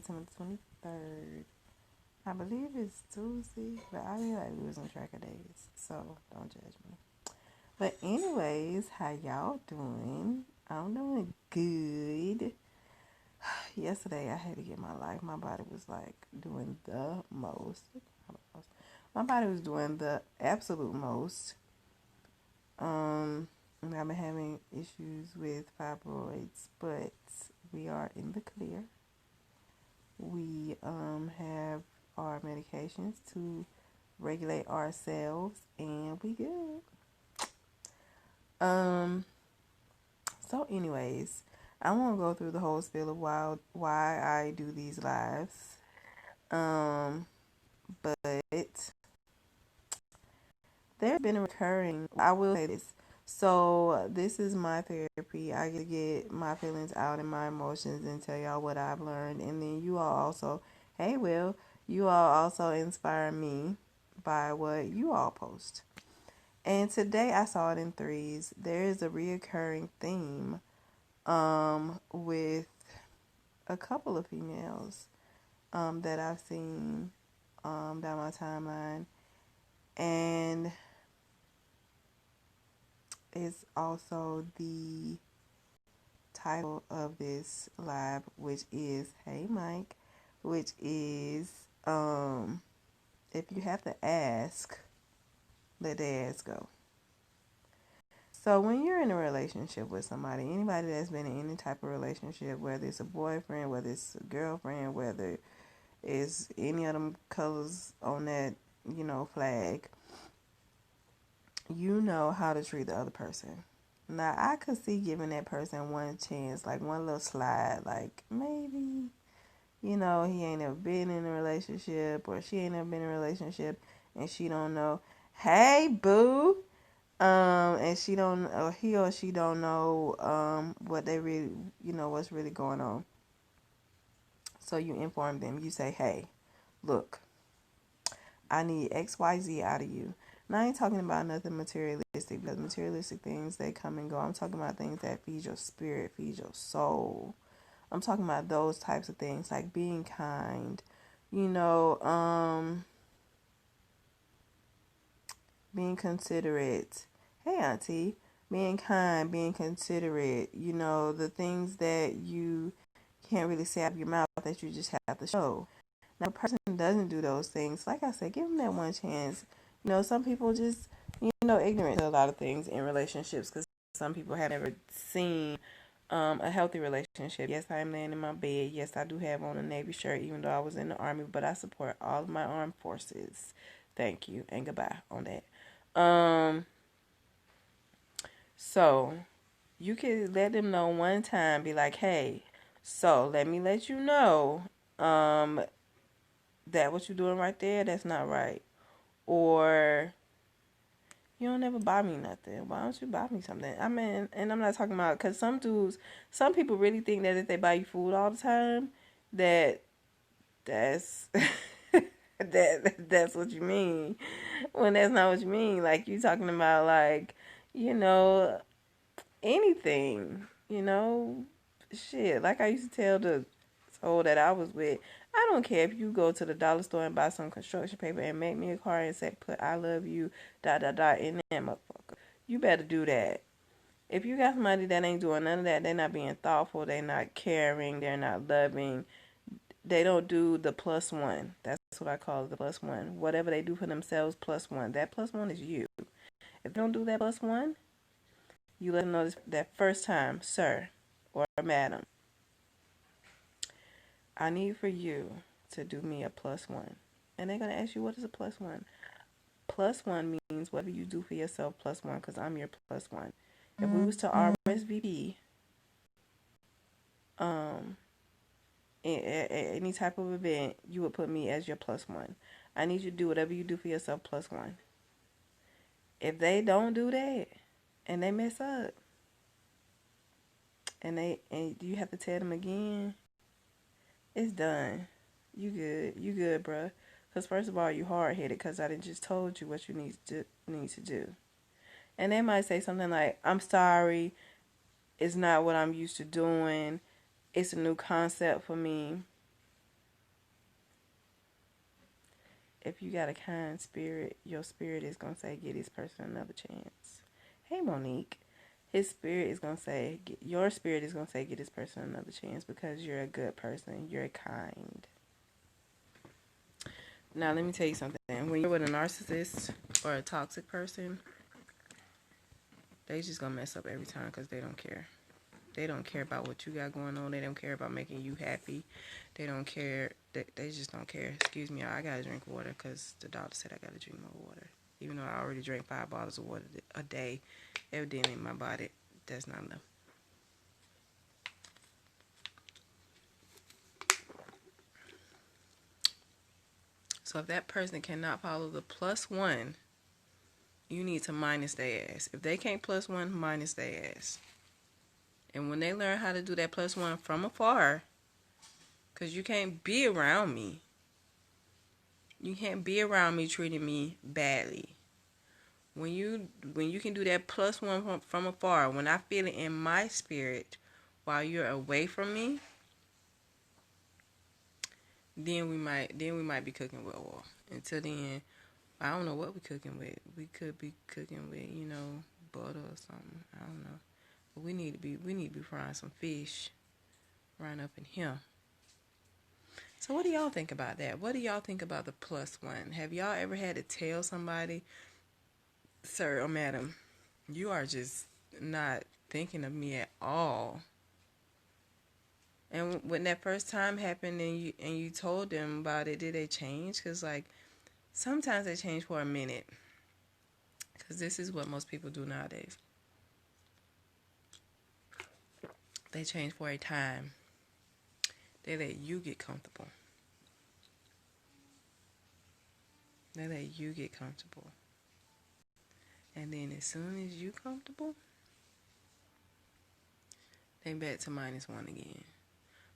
September 23rd. I believe it's Tuesday, but I be like losing track of days, so don't judge me. But anyways, how y'all doing? I'm doing good. Yesterday I had to get my life. My body was like doing the most. My body was doing the absolute most. And I've been having issues with fibroids, but we are in the clear. We have our medications to regulate ourselves, and we good. So anyways, I won't go through the whole spiel of why I do these lives. But there's been a recurring, I will say this. So this is my therapy. I get my feelings out and my emotions and tell y'all what I've learned. And then you all also, hey Will, you all also inspire me by what you all post. And today I saw it in threes. There is a reoccurring theme with a couple of females that I've seen down my timeline. And it's also the title of this live, which is Hey Mike, which is if you have to ask, let the ass go. So when you're in a relationship with somebody, anybody that's been in any type of relationship, whether it's a boyfriend, whether it's a girlfriend, whether it's any of them colors on that, flag, you know how to treat the other person. Now, I could see giving that person one chance, like one little slide, like maybe, he ain't never been in a relationship or she ain't never been in a relationship and she don't know, hey, boo, and she don't, or he or she don't know, what they really, what's really going on. So you inform them, you say, hey, look, I need XYZ out of you. Now, I ain't talking about nothing materialistic, because materialistic things, they come and go. I'm talking about things that feed your spirit, feed your soul. I'm talking about those types of things, like being kind, being considerate. Hey, auntie. Being kind, being considerate, the things that you can't really say out of your mouth that you just have to show. Now, if a person doesn't do those things, like I said, give them that one chance. Some people just, ignorant to a lot of things in relationships because some people have never seen a healthy relationship. Yes, I am laying in my bed. Yes, I do have on a Navy shirt, even though I was in the Army, but I support all of my armed forces. Thank you, and goodbye on that. So, you can let them know one time, be like, hey, so let me let you know, that what you're doing right there, that's not right. Or, you don't ever buy me nothing. Why don't you buy me something? I mean, and I'm not talking about, because some people really think that if they buy you food all the time, that's that's what you mean. When that's not what you mean. Like, you talking about, like, anything, shit. Like I used to tell the soul that I was with, I don't care if you go to the dollar store and buy some construction paper and make me a card and say, put I love you, in that motherfucker. You better do that. If you got somebody that ain't doing none of that, they're not being thoughtful, they're not caring, they're not loving, they don't do the plus one. That's what I call it, the plus one. Whatever they do for themselves, plus one. That plus one is you. If they don't do that plus one, you let them know that first time, sir or madam, I need for you to do me a plus one. And they're going to ask you, what is a plus one? Plus one means whatever you do for yourself plus one, because I'm your plus one. If we was to RSVP, any type of event, you would put me as your plus one. I need you to do whatever you do for yourself plus one. If they don't do that and they mess up, and you have to tell them again, it's done. You good, bruh. Because first of all, you hard-headed because I didn't just told you what you need to do. And they might say something like, I'm sorry, it's not what I'm used to doing. It's a new concept for me. if you got a kind spirit, your spirit is going to say, give this person another chance. Hey, Monique. His spirit is going to say, your spirit is going to say, give this person another chance because you're a good person. You're kind. Now, let me tell you something. When you're with a narcissist or a toxic person, they just going to mess up every time because they don't care. They don't care about what you got going on. They don't care about making you happy. They don't care. They just don't care. Excuse me, I got to drink water because the doctor said I got to drink more water. Even though I already drank 5 bottles of water a day, evidently in my body, that's not enough. So if that person cannot follow the +1, you need to minus their ass. If they can't +1, minus their ass. And when they learn how to do that +1 from afar, because you can't be around me. You can't be around me treating me badly. When you can do that +1 from afar, when I feel it in my spirit while you're away from me, then we might be cooking with oil. Until then, I don't know what we're cooking with. We could be cooking with, butter or something. I don't know. But we need to be frying some fish right up in here. So what do y'all think about that? What do y'all think about the +1? Have y'all ever had to tell somebody, sir or madam, you are just not thinking of me at all? And when that first time happened and you told them about it, did they change? Because, sometimes they change for a minute. Because this is what most people do nowadays. They change for a time. They let you get comfortable. They let you get comfortable. And then as soon as you comfortable, they back to -1 again.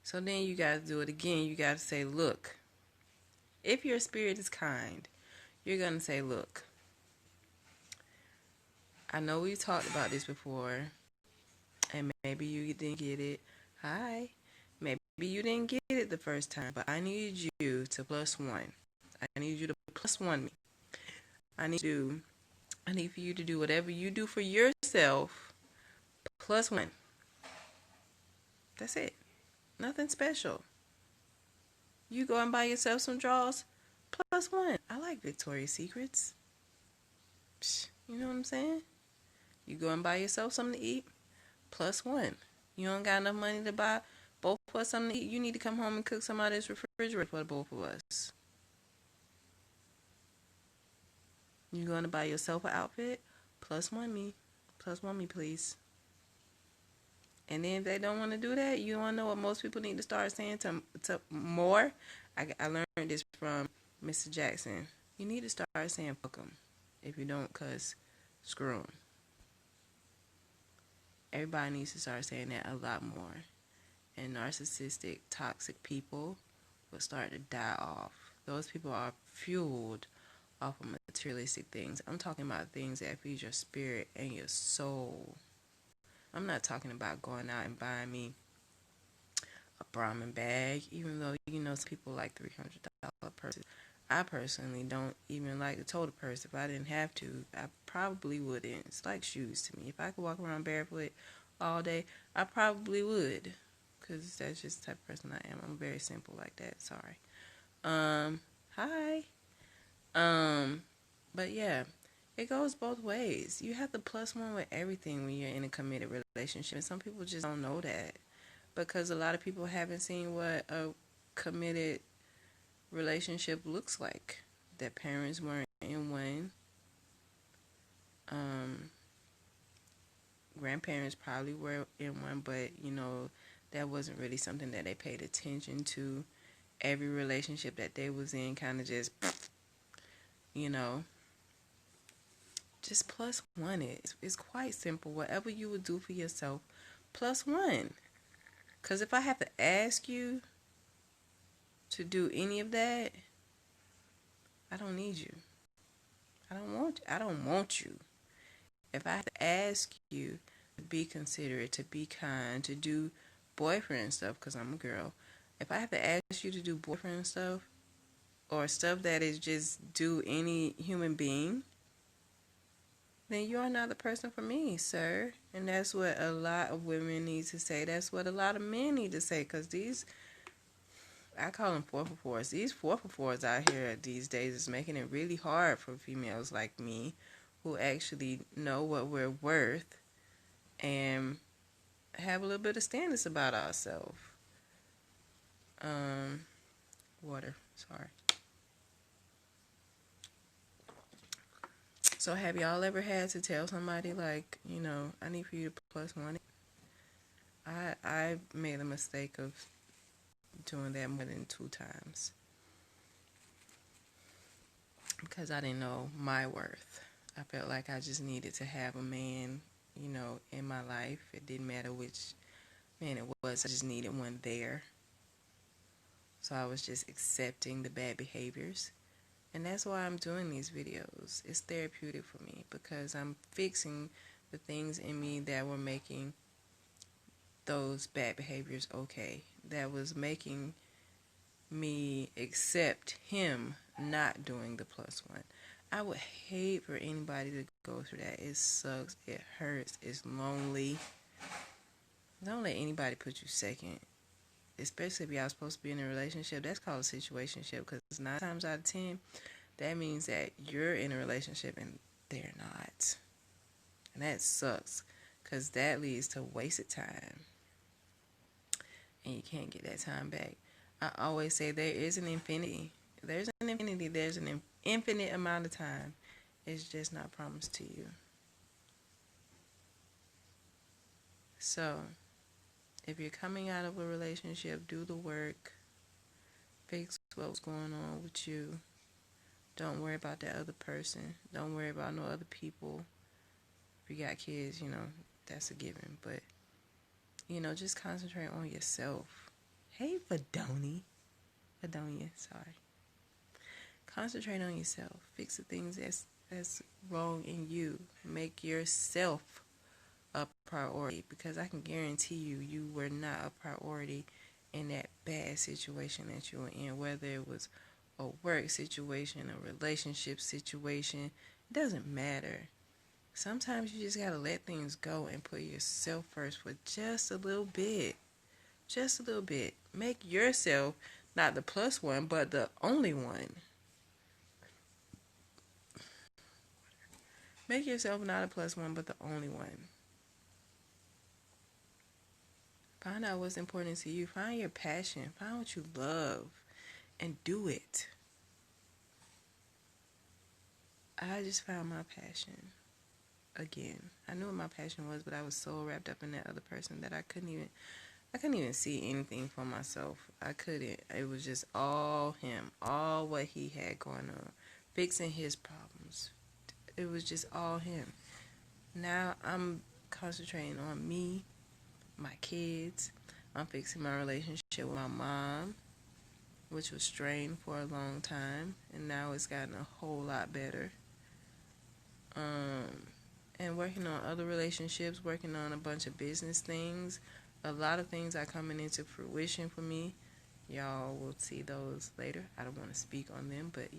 So then you got to do it again. You got to say, look, if your spirit is kind, you're going to say, look, I know we talked about this before, and maybe you didn't get it. Hi. Maybe you didn't get it the first time, but I need you to +1. I need you to +1 me. I need for you to do whatever you do for yourself, +1. That's it. Nothing special. You go and buy yourself some drawers, +1. I like Victoria's Secrets. You know what I'm saying? You go and buy yourself something to eat, +1. You don't got enough money to buy both of us something to eat. You need to come home and cook some out of this refrigerator for both of us. You going to buy yourself an outfit, +1 me. +1 me, please. And then if they don't want to do that, you want to know what most people need to start saying to more? I learned this from Mr. Jackson. You need to start saying fuck them. If you don't cuss, screw them. Everybody needs to start saying that a lot more. And narcissistic, toxic people will start to die off. Those people are fueled off of materialistic things. I'm talking about things that feed your spirit and your soul. I'm not talking about going out and buying me a Brahmin bag, even though some people like $300 purses. I personally don't even like the total purse. If I didn't have to, I probably wouldn't. It's like shoes to me. If I could walk around barefoot all day, I probably would, because that's just the type of person I am. I'm very simple like that. Sorry. Hi. But yeah, it goes both ways. You have to +1 with everything when you're in a committed relationship. And some people just don't know that, because a lot of people haven't seen what a committed relationship looks like. Their parents weren't in one. Grandparents probably were in one, but that wasn't really something that they paid attention to. Every relationship that they was in kind of just just +1 it. It's quite simple. Whatever you would do for yourself, +1. Because if I have to ask you to do any of that, I don't need you. I don't want you. If I have to ask you to be considerate, to be kind, to do boyfriend stuff, because I'm a girl. If I have to ask you to do boyfriend stuff, or stuff that is just due any human being, then you are not the person for me, sir. And that's what a lot of women need to say. That's what a lot of men need to say, because these, I call them 4-for-4s. These 4-for-4s out here these days is making it really hard for females like me who actually know what we're worth and have a little bit of standards about ourselves. Water, sorry. So have y'all ever had to tell somebody, like, I need for you to plus one? I made a mistake of doing that more than 2 times because I didn't know my worth. I felt like I just needed to have a man, in my life. It didn't matter which man it was. I just needed one there. So I was just accepting the bad behaviors. And that's why I'm doing these videos. It's therapeutic for me because I'm fixing the things in me that were making those bad behaviors okay. That was making me accept him not doing the plus one. I would hate for anybody to go through that. It sucks. It hurts. It's lonely. Don't let anybody put you second. Especially if y'all supposed to be in a relationship. That's called a situationship, because 9 times out of 10, that means that you're in a relationship and they're not. And that sucks, because that leads to wasted time. And you can't get that time back. I always say there is an infinity. There's an infinity. There's an infinite amount of time. It's just not promised to you. So, if you're coming out of a relationship, do the work. Fix what's going on with you. Don't worry about that other person. Don't worry about no other people. If you got kids, that's a given. But, just concentrate on yourself. Hey, Vadonia, sorry. Concentrate on yourself. Fix the things that's wrong in you. Make yourself a priority, because I can guarantee you were not a priority in that bad situation that you were in, whether it was a work situation, a relationship situation. It doesn't matter. Sometimes you just gotta let things go and put yourself first for just a little bit. Just a little bit. Make yourself not the plus one, but the only one. Make yourself not a plus one, but the only one. Find out what's important to you. Find your passion. Find what you love and do it. I just found my passion again. I knew what my passion was, but I was so wrapped up in that other person that I couldn't even see anything for myself. I couldn't. It was just all him, all what he had going on, fixing his problems. It was just all him. Now I'm concentrating on me, my kids. I'm fixing my relationship with my mom, which was strained for a long time, and now it's gotten a whole lot better. And working on other relationships, working on a bunch of business things. A lot of things are coming into fruition for me. Y'all will see those later. I don't want to speak on them, but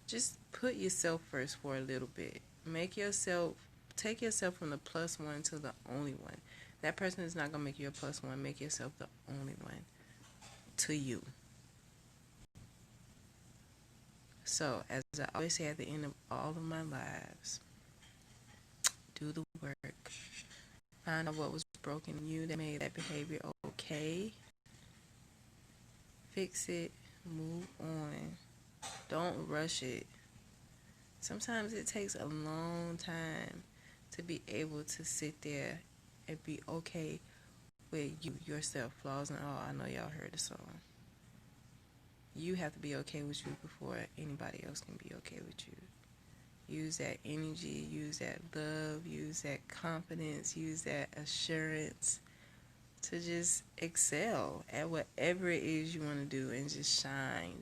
just put yourself first for a little bit. Take yourself from the plus one to the only one. That person is not going to make you a plus one. Make yourself the only one to you. So, as I always say at the end of all of my lives, do the work. Find out what was broken in you that made that behavior okay. Fix it. Move on. Don't rush it. Sometimes it takes a long time to be able to sit there and be okay with you, yourself, flaws and all. I know y'all heard the song. You have to be okay with you before anybody else can be okay with you. Use that energy, use that love, use that confidence, use that assurance to just excel at whatever it is you want to do and just shine.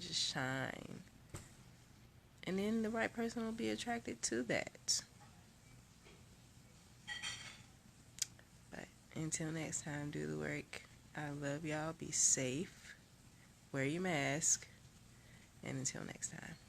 And then the right person will be attracted to that. But until next time, do the work. I love y'all. Be safe. Wear your mask. And until next time.